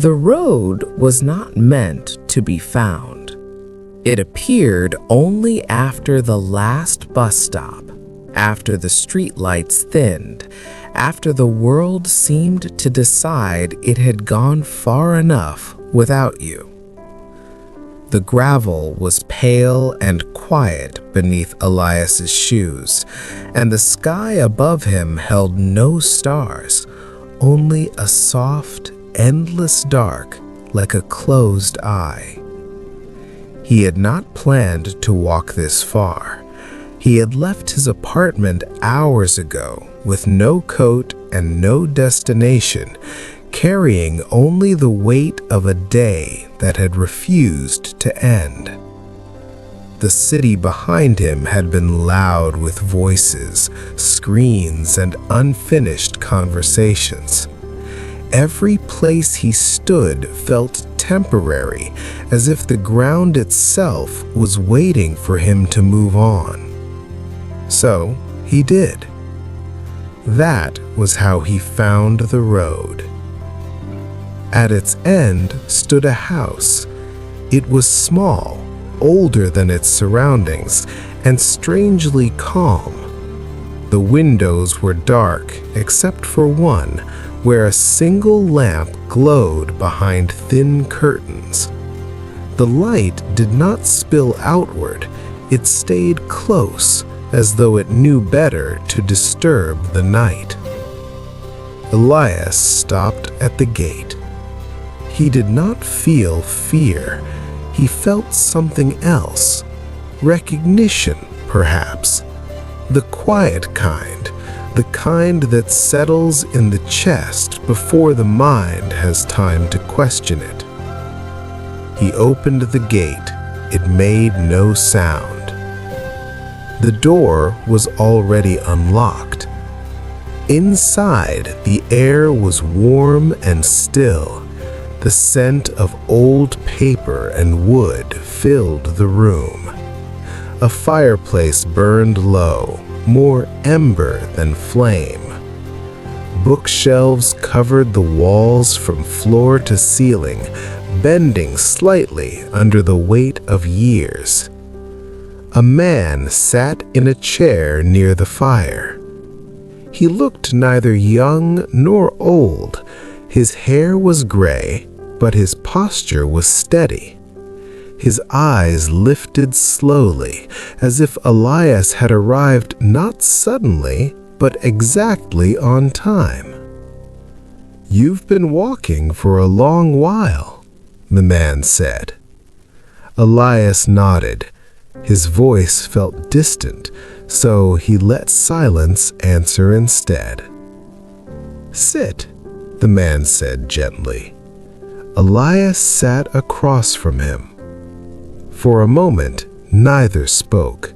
The road was not meant to be found. It appeared only after the last bus stop, after the streetlights thinned, after the world seemed to decide it had gone far enough without you. The gravel was pale and quiet beneath Elias's shoes, and the sky above him held no stars, only a soft, endless dark like a closed eye. He had not planned to walk this far. He had left his apartment hours ago with no coat and no destination, carrying only the weight of a day that had refused to end. The city behind him had been loud with voices, screens, and unfinished conversations. Every place he stood felt temporary, as if the ground itself was waiting for him to move on. So he did. That was how he found the road. At its end stood a house. It was small, older than its surroundings, and strangely calm. The windows were dark, except for one, where a single lamp glowed behind thin curtains. The light did not spill outward. It stayed close, as though it knew better to disturb the night. Elias stopped at the gate. He did not feel fear. He felt something else. Recognition, perhaps. The quiet kind, the kind that settles in the chest before the mind has time to question it. He opened the gate. It made no sound. The door was already unlocked. Inside, the air was warm and still. The scent of old paper and wood filled the room. A fireplace burned low, more ember than flame. Bookshelves covered the walls from floor to ceiling, bending slightly under the weight of years. A man sat in a chair near the fire. He looked neither young nor old. His hair was gray, but his posture was steady. His eyes lifted slowly, as if Elias had arrived not suddenly, but exactly on time. "You've been walking for a long while," the man said. Elias nodded. His voice felt distant, so he let silence answer instead. "Sit," the man said gently. Elias sat across from him. For a moment, neither spoke.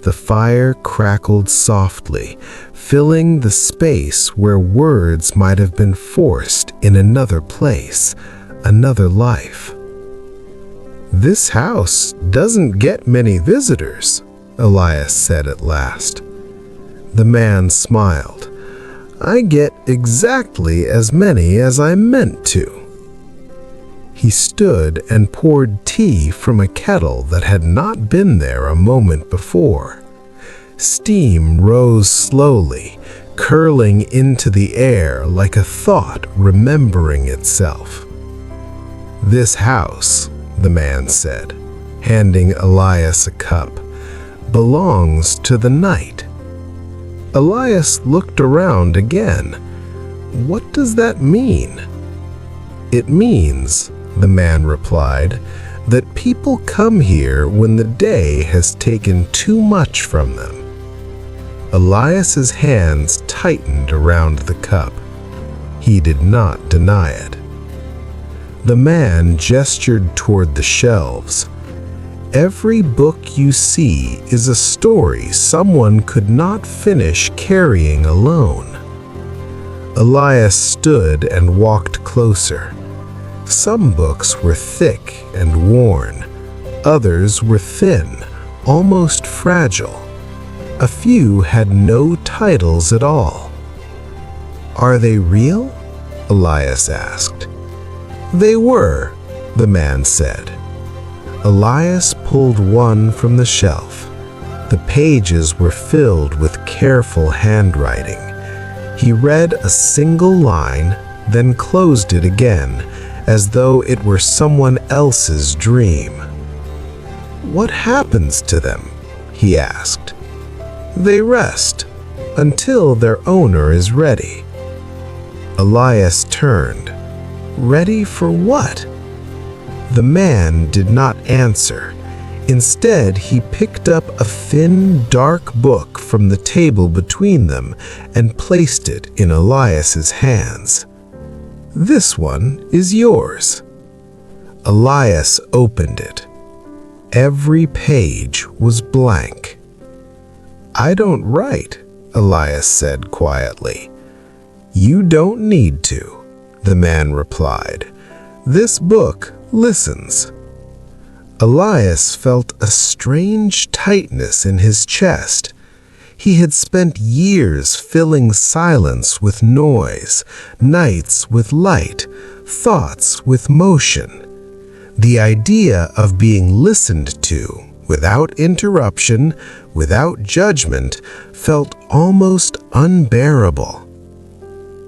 The fire crackled softly, filling the space where words might have been forced in another place, another life. "This house doesn't get many visitors," Elias said at last. The man smiled. "I get exactly as many as I meant to." He stood and poured tea from a kettle that had not been there a moment before. Steam rose slowly, curling into the air like a thought remembering itself. "This house," the man said, handing Elias a cup, "belongs to the night." Elias looked around again. "What does that mean?" "It means," the man replied, "that people come here when the day has taken too much from them." Elias's hands tightened around the cup. He did not deny it. The man gestured toward the shelves. "Every book you see is a story someone could not finish carrying alone." Elias stood and walked closer. Some books were thick and worn. Others were thin, almost fragile. A few had no titles at all. "Are they real?" Elias asked. They were, the man said. Elias pulled one from the shelf. The pages were filled with careful handwriting. He read a single line, then closed it again, as though it were someone else's dream. "What happens to them?" he asked. "They rest until their owner is ready." Elias turned. Ready for what? The man did not answer. Instead, he picked up a thin, dark book from the table between them and placed it in Elias's hands. "This one is yours." Elias opened it. Every page was blank. "I don't write," Elias said quietly. "You don't need to," the man replied. "This book listens." Elias felt a strange tightness in his chest. He had spent years filling silence with noise, nights with light, thoughts with motion. The idea of being listened to, without interruption, without judgment, felt almost unbearable.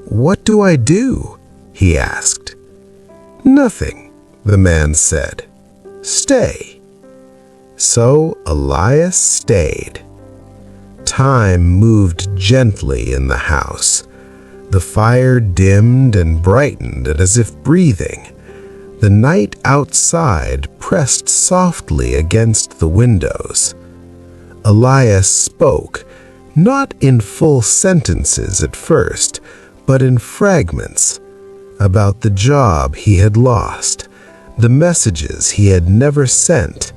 "What do I do?" he asked. "Nothing," the man said. "Stay." So Elias stayed. Time moved gently in the house. The fire dimmed and brightened as if breathing. The night outside pressed softly against the windows. Elias spoke, not in full sentences at first, but in fragments, about the job he had lost, the messages he had never sent,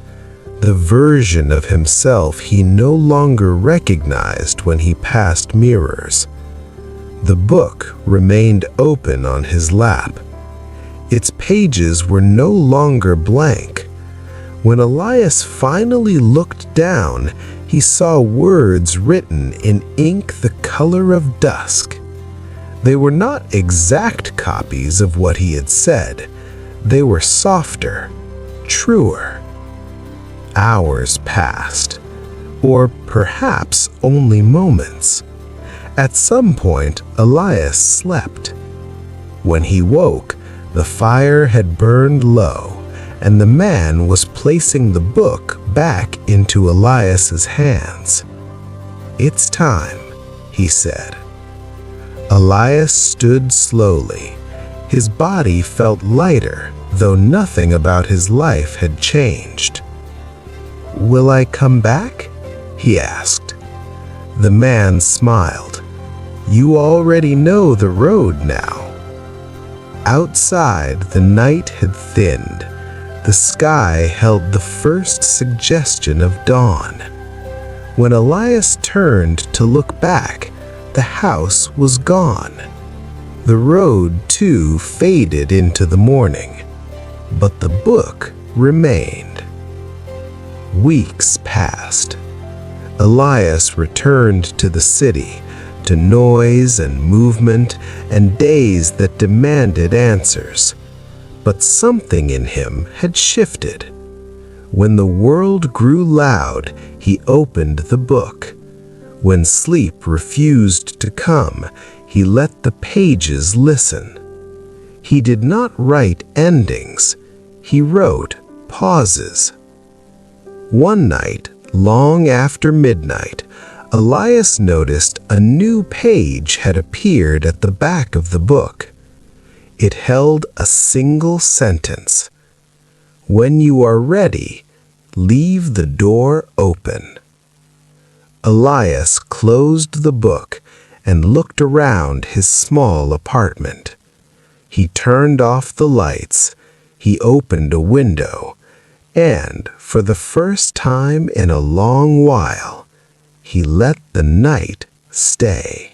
the version of himself he no longer recognized when he passed mirrors. The book remained open on his lap. Its pages were no longer blank. When Elias finally looked down, he saw words written in ink the color of dusk. They were not exact copies of what he had said. They were softer, truer. Hours passed, or perhaps only moments. At some point, Elias slept. When he woke, the fire had burned low, and the man was placing the book back into Elias's hands. "It's time," he said. Elias stood slowly. His body felt lighter, though nothing about his life had changed. "Will I come back?" he asked. The man smiled. "You already know the road now." Outside, the night had thinned. The sky held the first suggestion of dawn. When Elias turned to look back, the house was gone. The road, too, faded into the morning, but the book remained. Weeks passed. Elias returned to the city, to noise and movement and days that demanded answers. But something in him had shifted. When the world grew loud, he opened the book. When sleep refused to come, he let the pages listen. He did not write endings. He wrote pauses. One night, long after midnight, Elias noticed a new page had appeared at the back of the book. It held a single sentence. "When you are ready, leave the door open." Elias closed the book and looked around his small apartment. He turned off the lights, he opened a window, and, for the first time in a long while, he let the night stay.